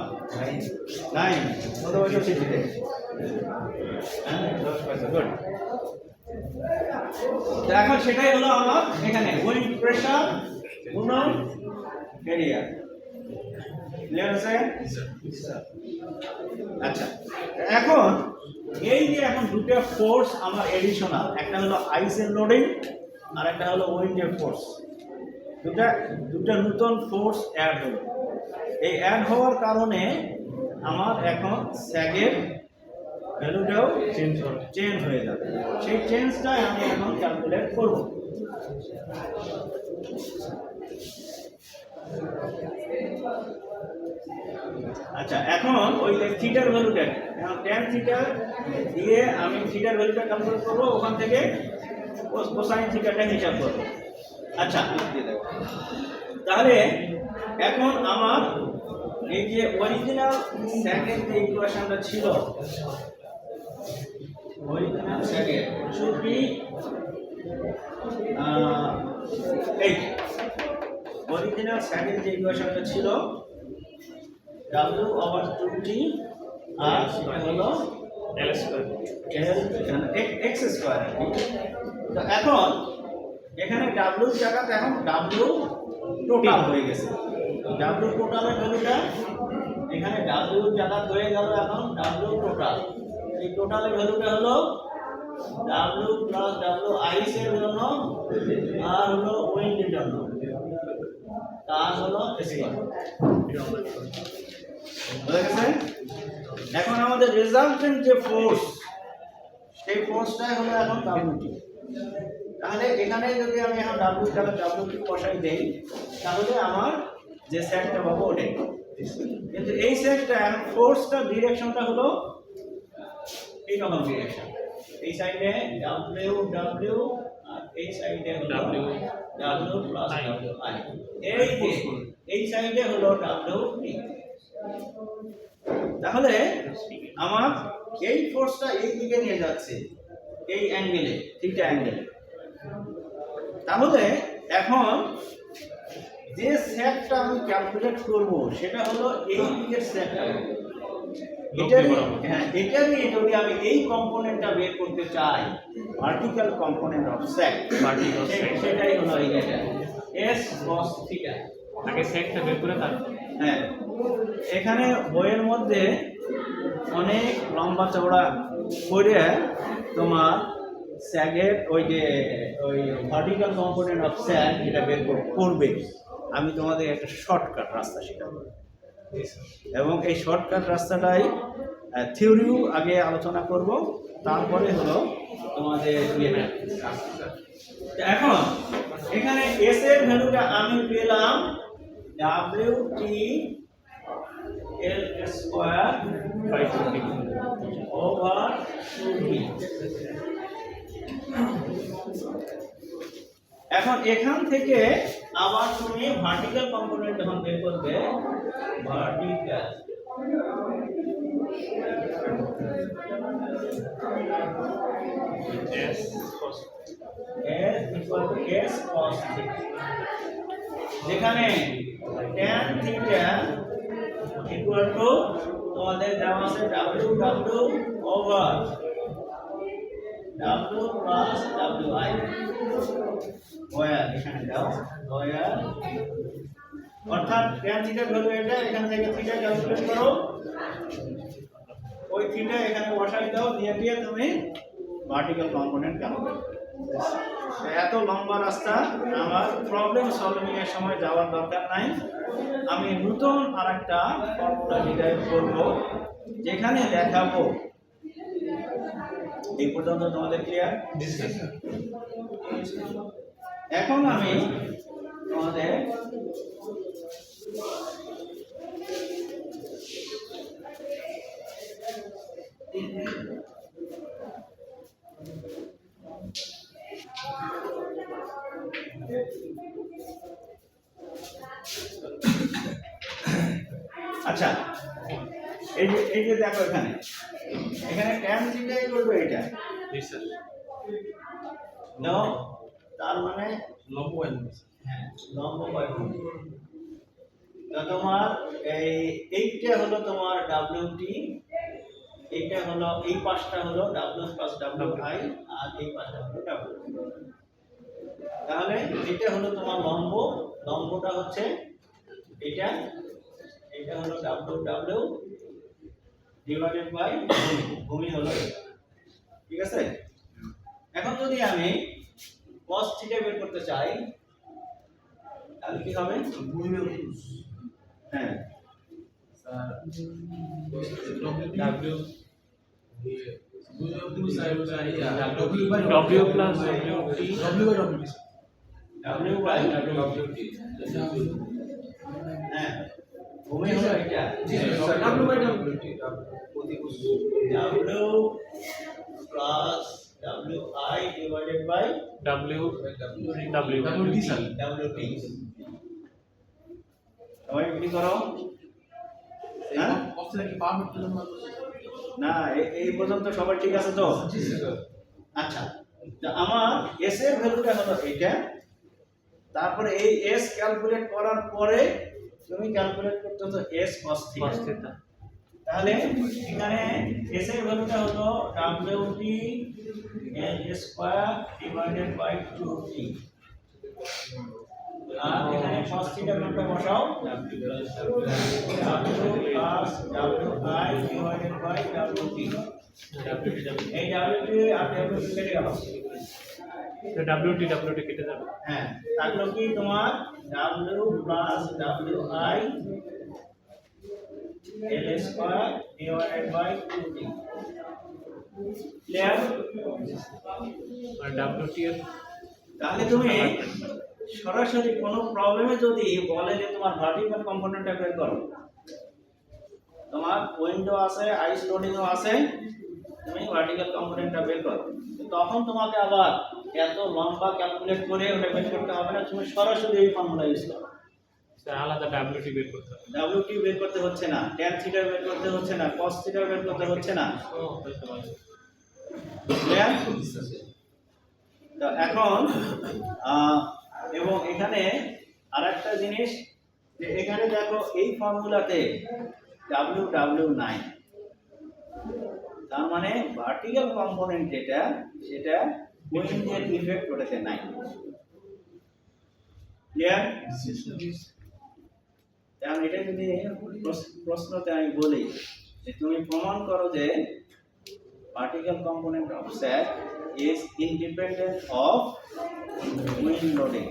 নাই কত বছর শিখতে? হ্যাঁ 10 বছর, গুড। এখন সেটাই হলো আমার এখানে উইন্ড প্রেসার গুণন এরিয়া, ক্লিয়ার আছে? আচ্ছা, এখন এই যে এখন দুটো ফোর্স আমার এডিশনাল, একটা হলো আইসের লোডিং আর একটা হলো উইন্ডের ফোর্স, দুটা নতুন ফোর্স অ্যাড হলো। এই অ্যাড হওয়ার কারণে আমার এখন স্যাগের ভ্যালুটাও চেঞ্জ হয়ে যাবে। সেই চেঞ্জটাই আমি এখন ক্যালকুলেট করব। আচ্ছা, এখন ওই থিটার ভ্যালুটা, এখন tan থিটা দিয়ে আমি থিটার ভ্যালুটা ক্যালকুলেট করব, ওখান থেকে কোসাইন থিটাটা হিসাব করব। আচ্ছা, তাহলে এখন আমার এই যে অরিজিনাল স্যাগের যে ইকুয়েশনটা ছিল, অরিজিনাল স্যাগের শুড বি এই অরিজিনাল স্যাগের যে ইকুয়েশনটা ছিল W/2T আর সেটা হলো L স্কয়ার। x square. তো এখন এখানে W জায়গাতে এখন W টোটাল হয়ে গেছে। W টোটালের ভ্যালুটা এখানে W জায়গা হয়ে গেল এখন W টোটাল। এই টোটালের ভ্যালুটা হলো W প্লাস W আইস এর জন্য আর হলো উইন্ডের জন্য, তার হলো স্কয়ার। বুঝা গেছে? এখন আমাদের রেজাল্টেন্ট যে ফোর্স, সেই ফোর্সটাই হলো এখন WT। তাহলে এখানে যদি আমি এখন W জায়গা WT বসাই দেই তাহলে আমার যে সেটটা পাবো ওটাই। কিন্তু এই সেটটা এখন ফোর্সটা ডিরেকশনটা হলো এই রকম ডিরেকশন, এই সাইডে W আর এই সাইডে হলো W প্লাস WI, এই যে এই সাইডে হলো WT। তাহলে আমার এই ফোর্সটা এই দিকে নিয়ে যাচ্ছে এই অ্যাঙ্গেলে, থিটা অ্যাঙ্গেলে। তাহলে এখন যে সেটটা আমি ক্যালকুলেট করব সেটা হলো এই দিকের সেটটা। এটারই যদি আমি এই কম্পোনেন্টটা বের করতে চাই, ভার্টিক্যাল কম্পোনেন্ট অফ সেট, সেটাই হলো এই এটা S cos থিটা। আগে সেটটা বের করে তারপর হ্যাঁ, এখানে বইয়ের মধ্যে অনেক লম্বা চওড়া করে তোমার স্যাগের ওই ভার্টিক্যাল কম্পোনেন্ট অফ স্যাগ এটা বের করবে। আমি তোমাদের একটা শর্টকাট রাস্তা শেখাবো, এবং এই শর্টকাট রাস্তাটাই থিওরিও আগে আলোচনা করব, তারপরে হলো তোমাদের এখন এখানে এস এর ভ্যালুটা আমি পেলাম WT L square by 2T over 2T। এখন এখান থেকে আবার তুমি ভার্টিক্যাল কম্পোনেন্ট যখন বের করবে, vertical S cos S cos theta, যেখানে tan theta ইকুয়াল টু তোমাদের দেওয়া আছে W over W plus WI, ওয়ার এখানে দাও ওয়ার, অর্থাৎ tan থিটার ভ্যালু এটা, এখান থেকে থিটা ক্যালকুলেট করো, ওই থিটা এখানে বসাই দাও, দিয়ে তুমি ভার্টিক্যাল কম্পোনেন্ট ক্যালকুলেট। এত লম্বা রাস্তা আমার প্রবলেম সলভিং এর সময় যাওয়ার দরকার নাই। আমি নতুন আরেকটা ফর্মুলা ডিরাইভ করব, যেখানে দেখাবো। এই পর্যন্ত তোমাদের ক্লিয়ার? এখন আমি আমাদের আচ্ছা, এই যে দেখো এখানে tan থিটা ইকুয়াল টু এটা জি স্যার নাও, তার মানে লম্ব হ্যাঁ লম্ব বাই ভূমি। তো তোমার এইটা হলো তোমার WT, এইটা হলো এই পাশটা হলো W প্লাস WI, আর এই পাশটা হলো W। তাহলে এটা হলো তোমার লম্ব, লম্বটা হচ্ছে এটা, এটা হলো WW ডিভাইডেড বাই ভূমি হলো এটা। ঠিক আছে, এখন যদি আমি cos থিটা বের করতে চাই তাহলে কি হবে? হ্যাঁ W W plus W by হ্যাঁ ভূমি হলো এটা W plus WI divided by W WT। সবাই কি করো? হ্যাঁ না, এই পর্যন্ত সবাই ঠিক আছে তো? আচ্ছা, তো আমার s এর ভ্যালুটা হলো এটা, তারপরে এই s ক্যালকুলেট করার পরে তুমি ক্যালকুলেট করতেছো s cos থিটা। তাহলে এখানে s এর ভ্যালুটা হলো WT n square divided by 2t, আর এখানে cos থিটার মানটা বসাও W plus WI divided by WT। এই WT আর WT কেটে গেল, WT কেটে যাবে। হ্যাঁ থাকলো কি তোমার W plus WI L square divided by 2t। Clear? আর WT এর তাহলে তুমি সরাসরি কোনো প্রবলেমে যদি বলে যে তোমার ভার্টিক্যাল কম্পোনেন্টটা বের করো, তোমার উইন্ডো আছে, আইস লোডিংও আছে, তুমি ভার্টিক্যাল কম্পোনেন্টটা বের করো, তখন তোমাকে আবার এত লম্বা ক্যালকুলেট করে ওটা বের করতে হবে না, তুমি সরাসরি এই ফর্মুলা ইউজ করো। স্যার আলাদা WT বের করতে হবে। WT বের করতে হচ্ছে না, tan থিটা বের করতে হচ্ছে না, cos থিটা বের করতে হচ্ছে না। ক্লিয়ার? তো এখন এবং এখানে আরেকটা জিনিস, যে এখানে দেখো এই ফর্মুলাতে WW9, তার মানে ভার্টিক্যাল কম্পোনেন্ট যেটা সেটা উইন্ডের ইফেক্ট ওটাতে নাই। ক্লিয়ার? তাহলে এটা যদি প্রশ্নতে আমি বলি যে তুমি প্রমাণ করো যে vertical component of sag is independent of wind loading,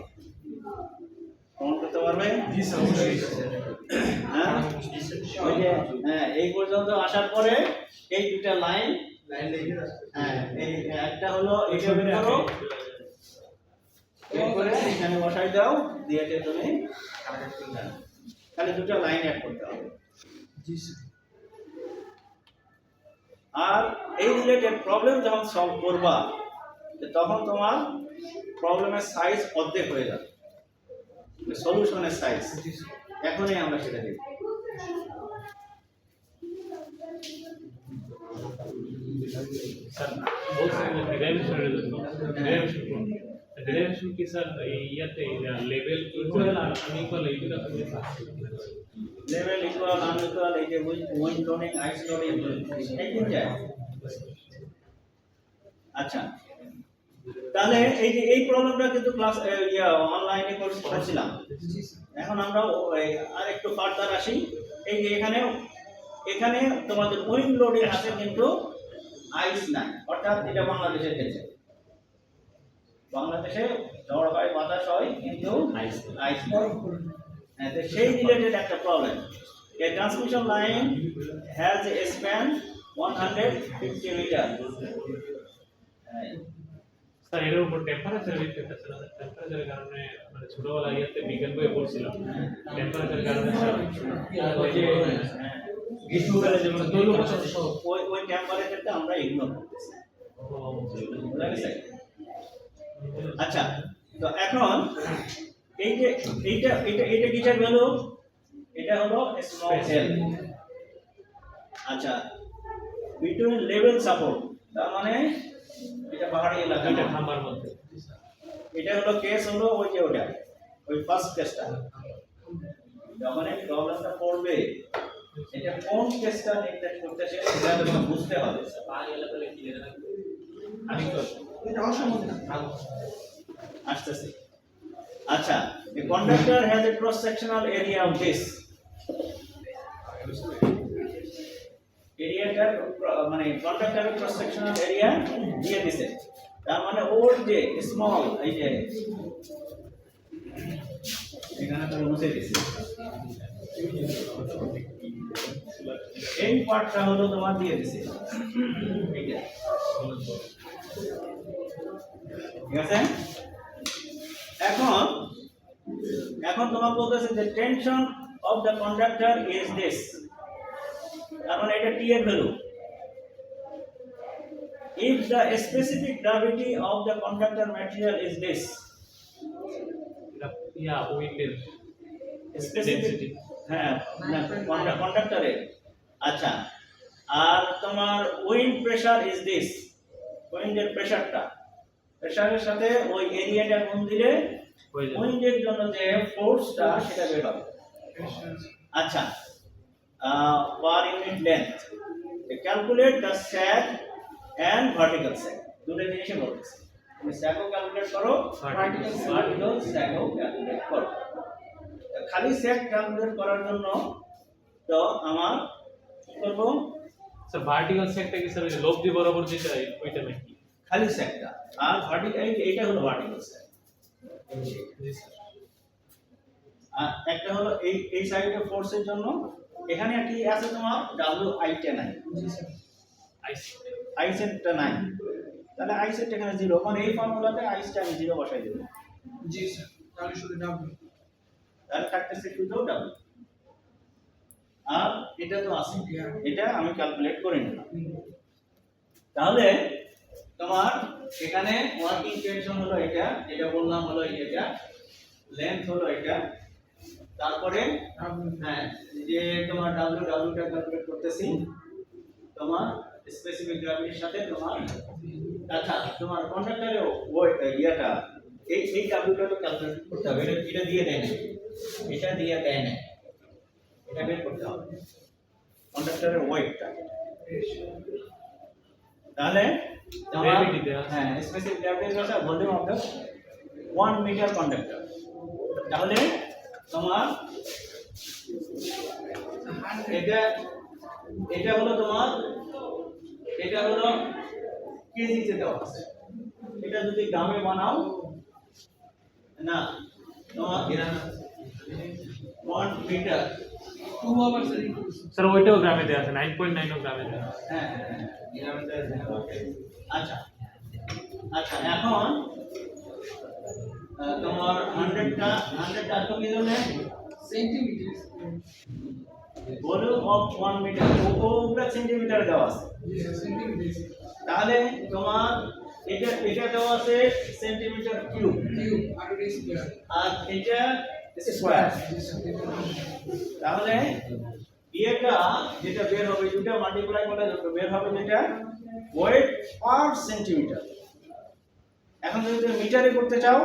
প্রমাণ করতে পারবে? হ্যাঁ ওই যে হ্যাঁ এই পর্যন্ত আসার পরে এই দুটো লাইন হ্যাঁ এই একটা হলো এটা বের করো, বের করে এখানে বসাই দাও, দিয়ে তুমি তাহলে দুটো লাইন অ্যাড করতে হবে। আর এই রিলেটেড প্রবলেম যখন সলভ করবা তখন তোমার প্রবলেমের সাইজ অর্ধেক হয়ে যাবে, সলিউশনের সাইজ। এখনই আমরা সেটা দেখব। স্যার বলছেন ডেরিভেশন কি স্যার ইয়াতে লেভেল ইকুয়াল আর আনইকুয়াল এইগুলো লেভেল ইকুয়াল আনইকুয়াল, এই যে উইন্ড লোডিং আইস লোডিং একদিন যায়। আচ্ছা, তাহলে এই যে এই প্রবলেমটা কিন্তু ক্লাস অনলাইনে করছিলাম। এখন আমরা আর একটু ফার্দার আসি। এই যে এখানে তোমাদের উইন্ড লোডিং আছে কিন্তু আইস নাই, অর্থাৎ এটা বাংলাদেশের ক্ষেত্রে বাংলাদেশে ঝড় হয় বাতাস হয় কিন্তু আইস নাই। হ্যাঁ, তো সেই রিলেটেড একটা problem. A transmission line has a span 150 meter. Sir এর উপর টেম্পারেচার ইফেক্ট আছে না? টেম্পারেচারের কারণে মানে ছোটবেলায় ইয়াতে বিজ্ঞান বইয়ে পড়ছিলাম টেম্পারেচারের কারণে স্যার ওই যে গ্রীষ্মকালে যেমন তৈল পচন সহ ওই টেম্পারেচারটা আমরা ইগনোর করতেছি। বুঝা গেছে? আচ্ছা, তো এখন এই যে এইটা কিসের ভ্যালু? এটা হলো স্মল সেল। আচ্ছা, বিটুইন লেভেল সাপোর্ট, তার মানে এটা পাহাড়ি এলাকা, এটা খাম্বার মধ্যে এটা হলো কেস হলো ওই যে ওটা ওই ফার্স্ট কেসটা। যখন এই প্রবলেমটা পড়বে এটা কোন কেসটা নির্দেশ করতেছে সেটা তোমাকে বুঝতে হবে। পাহাড়ি এলাকায় কি জানা আমি তো এটা অসম্ভব না। আসতেছে। আচ্ছা, the conductor has a cross sectional area of this এরিয়াটা মানে কন্ডাক্টরের ক্রস সেকশনাল এরিয়া দিয়ে দিছে, তার মানে ওর যে স্মল এই যে এখানে তো মুছে দিছে এই পার্টটা হলো তোমার দিয়ে দিছে এইটা, ঠিক আছে? এখন তোমার বলতেছে যে tension of the conductor is this, তার মানে এটা টি এর value. if the specific gravity of the conductor material is this, yeah উইন্ডের specific হ্যাঁ কন্ডাক্টরে, আচ্ছা, আর তোমার উইন্ড প্রেসার ইজ দিস, উইন্ডের প্রেসারের সাথে ওই এরিয়াটা গুণ দিলে হয়ে যাবে উইন্ডের জন্য যে ফোর্সটা সেটা বের হবে। আচ্ছা, per unit length, calculate the sag and vertical sag, দুটো জিনিসই বলতেছে, তুমি স্যাগও ক্যালকুলেট করো, ভার্টিক্যাল স্যাগও ক্যালকুলেট করো। খালি স্যাগ ক্যালকুলেট করার জন্য তো আমার কি করব, স্যার ভার্টিক্যাল সেকটা কি স্যার লোব দি বরাবর যেটা ওইটা নাকি? খালি স্যাগটা, আর ভার্টিক্যাল এইটা হলো ভার্টিক্যাল স্যাগ, জি স্যার আর একটা হলো এই সাইডে ফোর্সের জন্য এখানে কি আছে তোমার WI10 নাই, আইসি আইসেটটা নাই, তাহলে আইসেট এখানে 0, মানে এই ফর্মুলাতে আইসটা আমি 0 বসাই দেব, জি স্যার, তাহলে শুধু ডাবল। তাহলে থাকতেছে শুধু W, আর এটা তো আছে, এটা আমি ক্যালকুলেট করে নিলাম। তাহলে তোমার এখানে ওয়ার্কিং টেনশন হলো এটা, যেটা বললাম হলো এটা, লেন্থ হলো এটা, তারপরে হ্যাঁ যে তোমার W টা ক্যালকুলেট করতেছি তোমার স্পেসিফিক গ্র্যাভিটির সাথে তোমার, আচ্ছা তোমার কন্ডাক্টরে ওই ইয়াটা এই W টা তো ক্যালকুলেট করতে হবে, এটা দিয়ে দেয় না, এটা দিয়ে দেয় না, এটা বের করতে হবে কন্ডাক্টরের ওয়েটটা। তাহলে তোমার Gravity দেয়া আছে। হ্যাঁ স্পেসিফিক গ্র্যাভিটি হচ্ছে volume of the 1 metre conductor. তাহলে তোমার এটা হলো তোমার, এটা হলো কেজিতে দেওয়া আছে, এটা যদি গ্রামে বানাও না তোমার 1 মিটার, 2 আওয়ার্স এর স্যার ওইটাও গ্রামে দেওয়া আছে 9.9 ও গ্রামে দেওয়া আছে। হ্যাঁ আচ্ছা আচ্ছা, এখন তোমার 100টা এত কি ধরনের সেন্টিমিটার, ভলিউম অফ 1 মিটার, ওগুলা সেন্টিমিটারে দেওয়া আছে, সেন্টিমিটার তাহলে তোমার এটা দেওয়া আছে সেন্টিমিটার কিউব, কিউব আর স্কয়ার, আর এটা স্কয়ার, তাহলে এটা যেটা বের হবে দুটো মাল্টিপ্লাই করলে বের হবে যেটা ওয়েট পার সেন্টিমিটার। এখন যদি তুমি মিটারে করতে চাও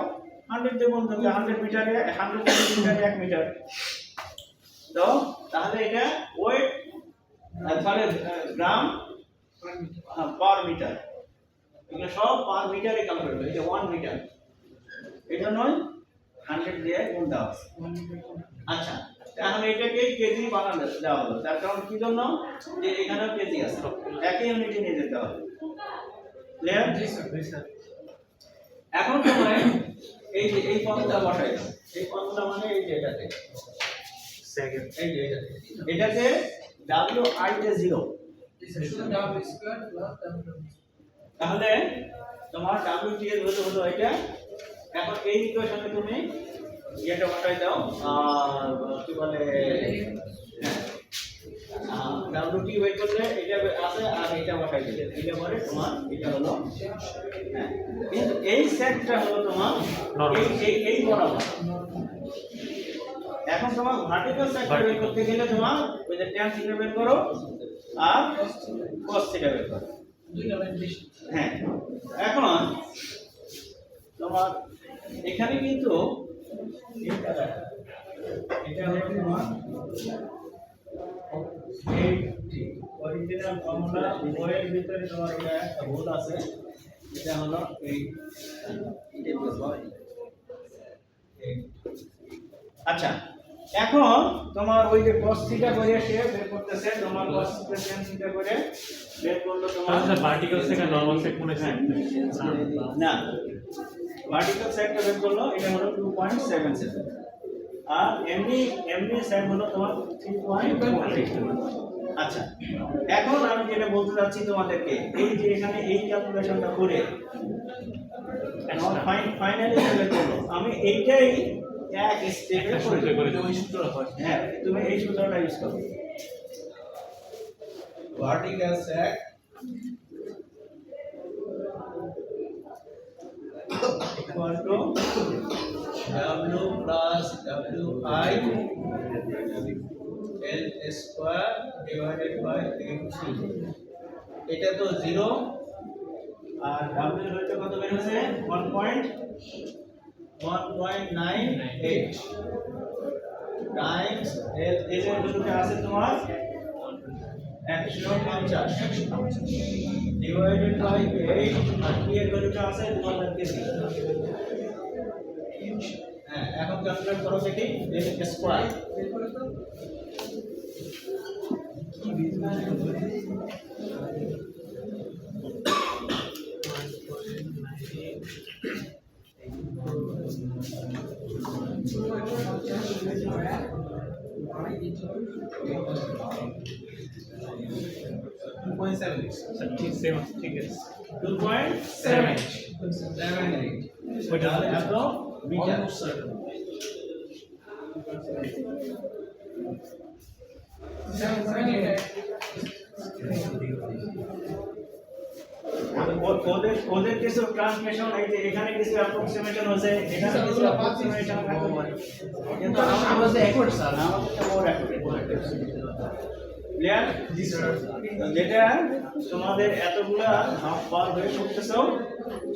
100 দিয়ে গুণ করলে 100 মিটারে 100 সেন্টিমিটারে 1 মিটার, তো তাহলে এটা ওয়েট তাহলে গ্রাম পার মিটার, এগুলো সব পার মিটারে ক্যালকুলেট হবে, এটা 1 মিটার, এটা নয় 100 দিয়ে গুণ দেওয়া আছে। আচ্ছা, এখন এটাকে কেজি বানানো দেওয়া হলো, তার কারণ কি জন্য, যে এখানে কেজি আছে, একই ইউনিটে নিয়ে যেতে হবে, ক্লিয়ার? জি স্যার, জি স্যার এখন তোমরা এই যে এই ফর্মুলা বসাই দাও, এই ফর্মুলা মানে এই যে এটাতে সেকেন্ড এই যে এটাতে WI তে 0, জি স্যার, শুধু ডাবল স্কয়ার প্লাস ডাবল, তাহলে তোমার WTS হলো এটা। এখন এই ইকুয়েশনে তুমি এটা বসাই দাও, কি বলে WT বের করলে এটা আছে আর এটা বসাই দিলে এটা পরে তোমার এটা হলো হ্যাঁ, কিন্তু এই সেটটা হলো তোমার এই বরাবর। এখন তোমার ভার্টিক্যাল সেটটা বের করতে গেলে তোমার ওই যে tan থিটা বের করো আর cos থিটা বের করো। দুইটা লাইন বেশি। হ্যাঁ, এখন তোমার এখানে কিন্তু এটা হলো তোমার অরিজিনাল ফর্মুলা, বইয়ের ভিতরে তোমার এটা একটা ভুল আছে। এটা হলো আচ্ছা, এখন তোমার ওই যে cos থিটা করে সে বের করতেছে, তোমার cos থিটা tan থিটা করে বের করলো তোমার ভার্টিক্যাল থেকে নরমাল সেক মনে হয় না, ভার্টিক্যাল সাইডটা বের করলো এটা হলো 2.77 আর এমনি সাইড হলো তোমার 3.48। আচ্ছা, এখন আমি যেটা বলতে চাচ্ছি তোমাদেরকে, এই যে এখানে এই ক্যালকুলেশনটা করে এখন ফাইনালি বের করলো, আমি এইটাই এক স্টেপে করে দেব। হ্যাঁ, তুমি এই সূত্রটা ইউজ করো। vertical sec equal to W plus WI L square divided by MC। এটা তো 0 আর W এর হইতে কত বের হচ্ছে 1.98 টাইমস এর এর ভ্যালুটা আছে তোমার 150 ডিভাইডেড বাই 8 আর কি এর ভ্যালুটা আছে 2000 কেজি। হ্যাঁ, এখন ক্যালকুলেট করো দেখি এর স্কয়ার ঠিক সেম ঠিক আছে 2.78 ওইটা তাহলে এত মিটার। ওদের কিছু ট্রান্সমিশন এই যে এখানে কিছু অ্যাপ্রক্সিমেশন হচ্ছে, এখানে কিছু অ্যাপ্রক্সিমেশন হবে, কিন্তু আমাদের অ্যাকুরেট স্যার, আমাদের মোর অ্যাকুরেট ক্লিয়ার। যেটা তোমাদের এতগুলা হাফ পার হয়ে করতেছো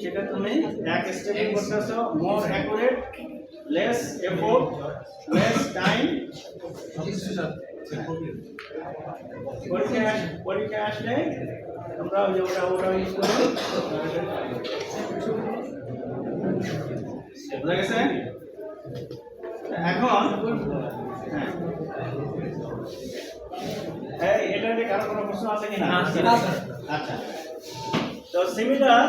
সেটা তুমি এক স্টেপে করতেছো, মোর accurate, less effort, less time. পরীক্ষা আসলে আমরা ওই যে ওটা ইউজ করি। বুঝা গেছে? এখন হ্যাঁ, এটা নিয়ে কারো কোনো প্রশ্ন আছে কিনা? আচ্ছা, তো সিমিলার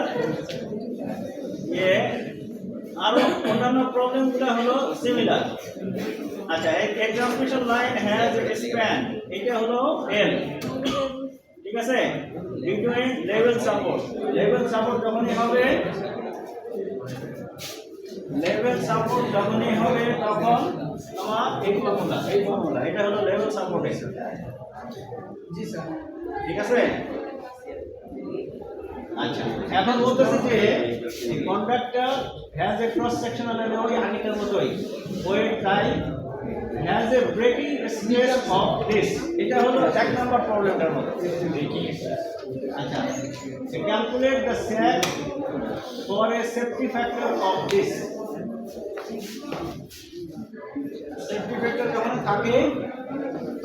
আরো অন্যান্য প্রবলেমগুলো হলো সিমিলার। আচ্ছা, এই transmission line has a span, এটা হলো এল, ঠিক আছে, বিটুইন লেভেল সাপোর্ট যখনই হবে তখন তোমার এই ফর্মুলা এটা হলো লেভেল সাপোর্ট। জি স্যার। ঠিক আছে। আচ্ছা, এখন বলতেছি যে conductor has a cross sectional area, ওই আগেটার মতোই wait time has a breaking space of this, এটা হলো এক নাম্বার প্রবলেমটার মতো। আচ্ছা, calculate the sag for a safety factor of this. Safety factor যখন থাকে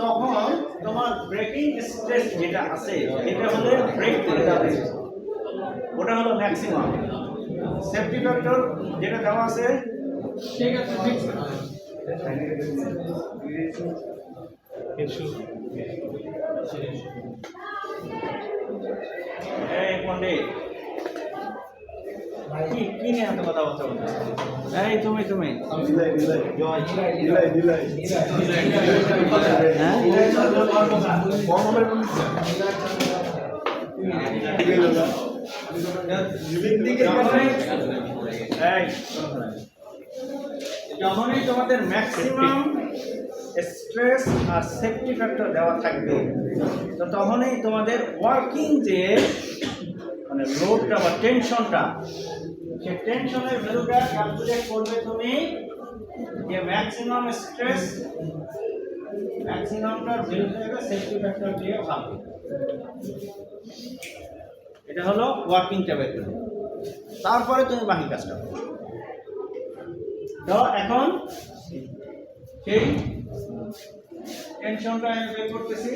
তখন তোমার ব্রেকিং স্ট্রেস যেটা আছে এটা হলে ব্রেক করে যাবে, ওটা হলো ম্যাক্সিমাম। সেফটি ফ্যাক্টর যেটা দেওয়া আছে ঠিক আছে, ঠিক স্যার। এই পণ্ডিত কি নিয়ে এত কথা বলছো? এই তুমি হ্যাঁ যখনই তোমাদের ম্যাক্সিমাম স্ট্রেস আর সেফটি ফ্যাক্টর দেওয়া থাকবে তো তখনই তোমাদের ওয়ার্কিং যে মানে লোডটা বা টেনশনটা সেই টেনশনের ভ্যালুটা ক্যালকুলেট করবে তুমি যে ম্যাক্সিমাম স্ট্রেস ম্যাক্সিমামটার ভ্যালু থেকে সেফটি ফ্যাক্টর দিয়ে ভাববে। এটা হলো ওয়ার্কিং টেবিল। তারপরে তুমি বাকি কাজটা করো। তো এখন সেই টেনশনটা আমি বের করতেছি।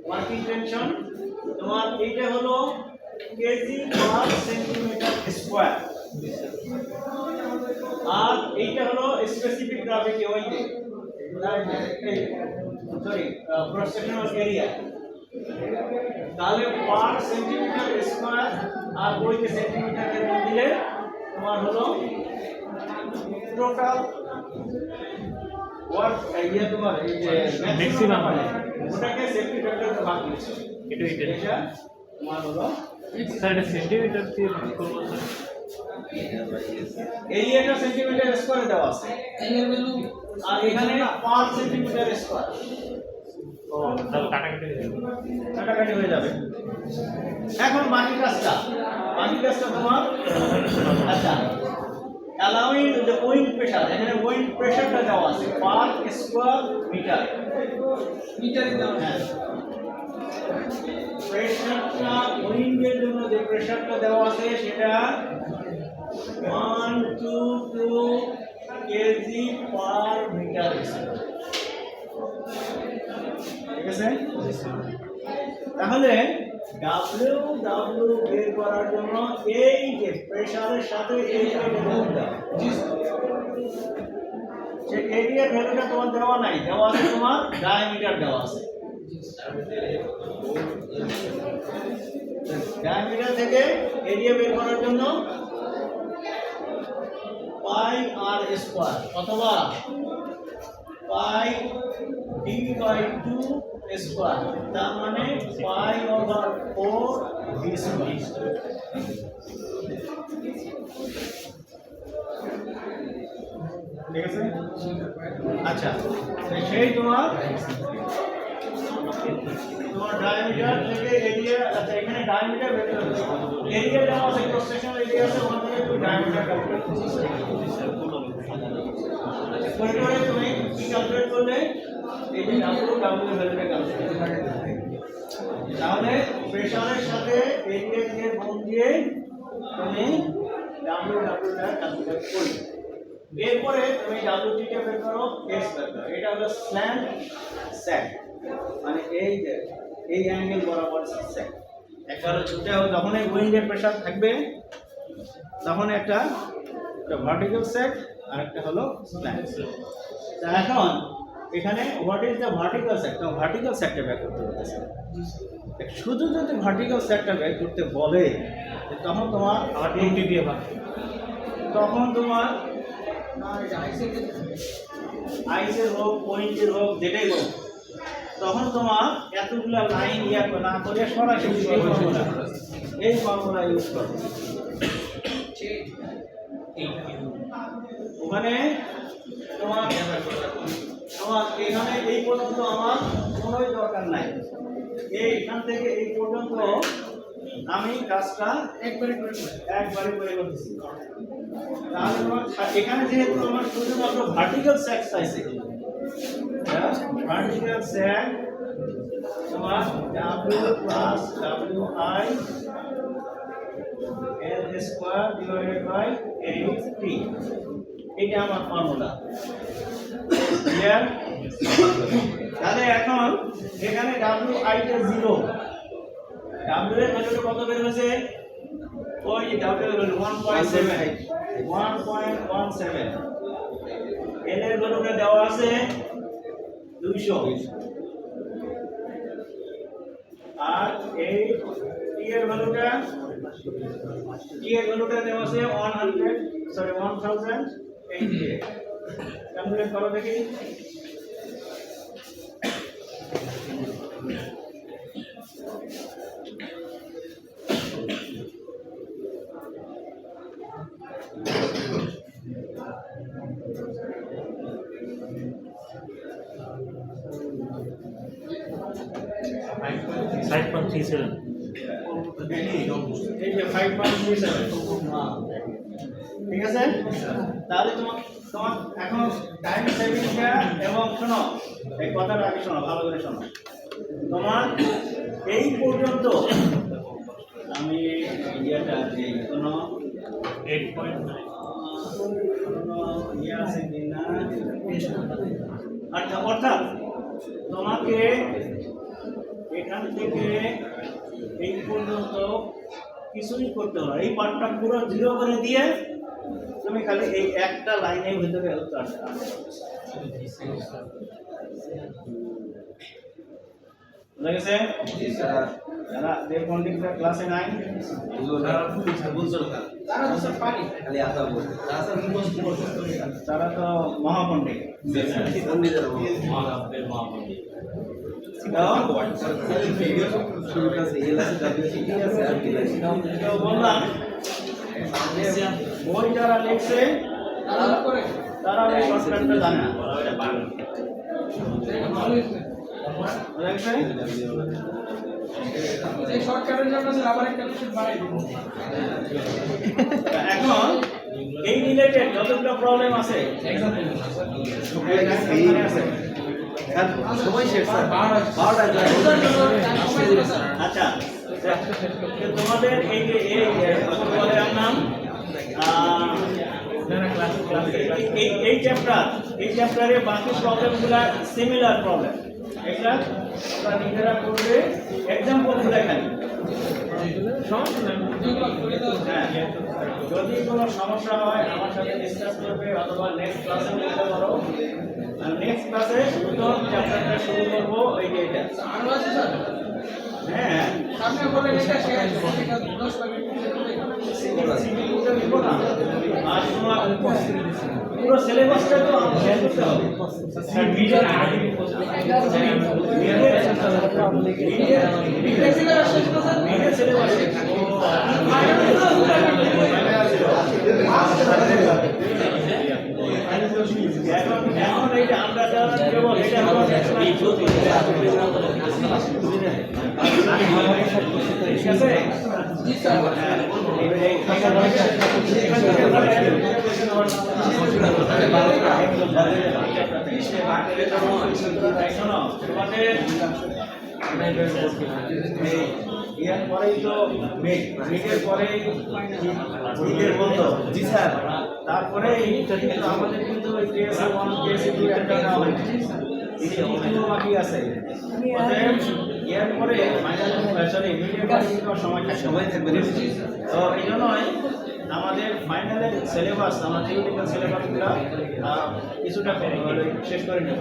ওয়ার্কিং টেনশন তোমার এইটা হলো কেজি পার সেন্টিমিটার স্কয়ার, আর এইটা হলো স্পেসিফিক গ্রাভিটি ওয়েটে সরি ক্রস সেকশনাল এরিয়া। তাহলে পার সেন্টিমিটার স্কয়ার আর ওইকে সেন্টিমিটারে দিলে তোমার হলো টোটাল ওয়ার্ক এরিয়া তোমার এই যে ম্যাক্সিমাম ওটাকে সেফটি ফ্যাক্টরে ভাগ করেছে। এটা তোমার হলো স্যার এটা সেন্টিমিটার দিয়ে ভাগ করব স্যার। এরিয়াটা সেন্টিমিটার স্কয়ারে দেওয়া আছে এর ভ্যালু আর এখানে পার সেন্টিমিটার স্কয়ার। ও তাহলে কাটাকাটি হয়ে যাবে। কাটাকাটি হয়ে যাবে। এখন বাকি কাজটা তোমার আচ্ছা allowing the wind pressure, এখানে wind প্রেসারটা দেওয়া আছে পার স্কয়ার মিটার মিটারে দাও। হ্যাঁ প্রেসারটা উইন্ডের জন্য যে প্রেসারটা দেওয়া আছে সেটা 122 কেজি পার মিটার। ঠিক আছে? তাহলে ডাব্লিউ বের করার জন্য এই যে প্রেসারের সাথে এই যে ভ্যালুটা যে এরিয়া ভ্যালুটা তোমার দেওয়া নাই, দেওয়া আছে তোমার ডায়ামিটার দেওয়া আছে। ডায়ামিটার থেকে এরিয়া বের করার জন্য পাই আর স্কয়ার অথবা পাই ডি বাই 2 স্কয়ার, তার মানে পাই ওভার 4 ডি স্কয়ার। ঠিক আছে? আচ্ছা সেই তোমার ডায়ামিটার থেকে এরিয়া, আচ্ছা এখানে ডায়ামিটার বের করতে হবে। এরিয়া দেওয়া আছে ক্রস সেকশনাল এরিয়া আছে, ওখান থেকে তুমি ডায়ামিটার ক্যালকুলেট করতে করে তুমি কি ক্যালকুলেট করলে এই যে ডাব্লিউ ভ্যালুটা ক্যালকুলেট করতে। তাহলে প্রেসারের সাথে এরিয়া দিয়ে গুণ দিয়ে তুমি ডাব্লিউটা ক্যালকুলেট করবে। এরপরে তুমি ডাব্লিউটি কে বের করো এস বের করো। এটা হলো স্ল্যান্ট স্যাক, মানে এই যে এই অ্যাঙ্গেল বরাবর স্যাক। একবার ছুটে যখন এই উইন্ডের প্রেসার থাকবে তখন একটা ভার্টিক্যাল স্যাক আর একটা হলো স্ল্যান্ট। তা এখন এখানে what is the vertical sag? তো ভার্টিক্যাল স্যাকটা বের করতে বলতেছে। শুধু যদি ভার্টিক্যাল স্যাকটা বের করতে বলে তখন তোমার আর টোয়েন্টি দিয়ে ভাগ, তখন তোমার আইসের হোক পয়েন্টের হোক যেটাই হোক তখন তোমার এতগুলা লাইন না করে সরাসরি এই ফর্মুলা ইউজ করো। ওখানে তোমার এখানে এই পর্যন্ত আমার কোনোই দরকার নাই, এইখান থেকে এই পর্যন্ত আমি কাজটা একবারে করে করতেছি। তাহলে তোমার এখানে যেহেতু আমার শুধুমাত্র ভার্টিক্যাল স্যাক চাইছে, ভার্টিক্যাল স্যাক তোমার W plus W I L square divided by 8t, এটা আমার ফর্মুলা। ক্লিয়ার? তাহলে এখন এখানে ডাব্লিউ আই টা 0, ডাব্লিউ এর ভ্যালুটা কত বের হয়েছে? ওই ডাব্লিউ এর ভ্যালু 1.17, এল এর ভ্যালুটা দেওয়া আছে 200, আর এই টি এর ভ্যালুটা দেওয়া আছে 1000 ক্যালকুলেট করো দেখি। 5.37 এই যে 5.37 ঠিক আছে তাহলে তোমার তোমার এখন টাইম সেভিংটা এবং শোনো এই কথাটা আগে শোনো ভালো করে শোনো তোমার এই পর্যন্ত আমি ইয়েটা যে কোনো 8.9 ইয়ে আছে কিনা অর্থাৎ তোমাকে এখান থেকে এই পর্যন্ত কিছুই করতে হবে না। এই পার্টটা পুরো জিরো করে দিয়ে তুমি খালি এই একটা লাইনের ভিতরে লেগেছে যারা দেব পন্ডিতরা ক্লাসে নাই তারা তো মহাপণ্ডিত বললাম বই যারা লিখছে তারা ওই শর্টকাটটা জানে না বুঝেছে? এই শর্টকাটের জন্য স্যার আবার একটা কোশ্চেন বাড়াই দিব এখন এই রিলেটেড যতগুলো প্রবলেম আছে সময় শেষ স্যার আচ্ছা তো তোমাদের এই যে প্রোগ্রাম নাম এই চ্যাপ্টারে বাকি প্রবলেমগুলো সিমিলার প্রবলেম এটা তোমরা নিজেরা করবে এক্সাম্পলগুলো খালি হ্যাঁ যদি কোনো সমস্যা হয় আমার সাথে ডিসকাস করবে অথবা নেক্সট ক্লাসে বলতে পারো আর নেক্সট ক্লাসে নতুন চ্যাপ্টারটা শুরু করবো ওই যে এটা আরো আছে স্যার হ্যাঁ সামনে বলে এটা শেষ 10 সিভিলটা নিব না আর তোমার পুরো সিলেবাসটা তো শেষ করতে হবে স্যার ভিডিও আগে এখন এই যে আমরা যারা কেবল এটা ঠিক আছে ইয়ার পরেই তো মেঘের পরে মেঘের বন্ধ জি স্যার তারপরে আমাদের কিন্তু কেএসএ 1 কেএসএ 2 একটা নাও হয় বাকি আছে এর পরে ফাইনাল সরি মিডিয়ার পরে কিন্তু সময় থাকবে তো এই জন্যই আমাদের ফাইনালের সিলেবাস আমার থিওরিটিক্যাল সিলেবাসগুলো কিছুটা শেষ করে নেব